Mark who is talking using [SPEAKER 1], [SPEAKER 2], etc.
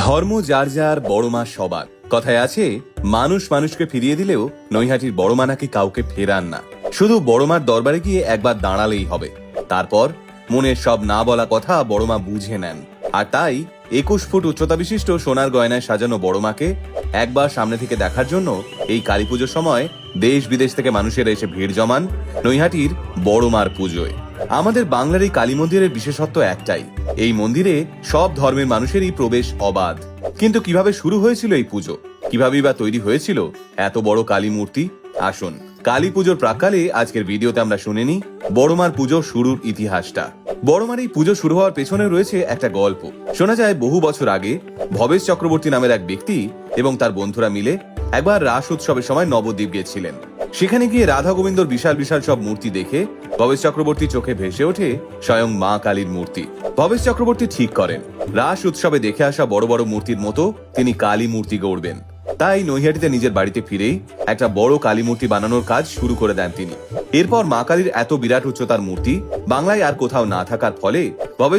[SPEAKER 1] ধর্ম যার যার, বড় মা সবার। কথায় আছে, মানুষ মানুষকে ফিরিয়ে দিলেও নৈহাটির বড় মা নাকি কাউকে ফেরান না। শুধু বড় মার দরবারে গিয়ে একবার দাঁড়ালেই হবে, তারপর মনের সব না বলা কথা বড় মা বুঝে নেন। আর তাই 21 ফুট উচ্চতা বিশিষ্ট সোনার গয়নায় সাজানো বড় মাকে একবার সামনে থেকে দেখার জন্য এই কালী পুজোর সময় দেশ বিদেশ থেকে মানুষেরা এসে ভিড় জমান নৈহাটির বড় মার পুজোয়। আমাদের বাংলার এই কালী মন্দিরের বিশেষত্ব একটাই, এই মন্দিরে সব ধর্মের মানুষেরই প্রবেশ অবাধ। কিন্তু কিভাবে শুরু হয়েছিল এই পুজো, কিভাবেই বা তৈরি হয়েছিল এত বড় কালী মূর্তি? আসুন কালী পুজোর প্রাক্কালে আজকের ভিডিওতে আমরা শুনে নিই বড়মার পুজো শুরুর ইতিহাসটা। বড়মার এই পুজো শুরু হওয়ার পেছনে রয়েছে একটা গল্প। শোনা যায় বহু বছর আগে ভবেশ চক্রবর্তী নামের এক ব্যক্তি এবং তার বন্ধুরা মিলে একবার রাস উৎসবের সময় নবদ্বীপ গিয়েছিলেন। সেখানে গিয়ে রাধা গোবিন্দর বিশাল বিশাল সব মূর্তি দেখে ভবেশ চক্রবর্তী চোখে ভেসে ওঠে স্বয়ং মা কালীর মূর্তি। ভবেশ চক্রবর্তী ঠিক করেন রাস উৎসবে দেখে আসা বড় বড় মূর্তির মতো তিনি কালী মূর্তি গড়বেন। তাই নৈহাটিতে নিজের বাড়িতে ফিরেই একটা বড় কালী মূর্তি বানানোর কাজ শুরু করে দেন তিনি। এরপর মা কালীর এত বিরাট উচ্চতার মূর্তি বাংলায় আর কোথাও না থাকার ফলে ভবেশ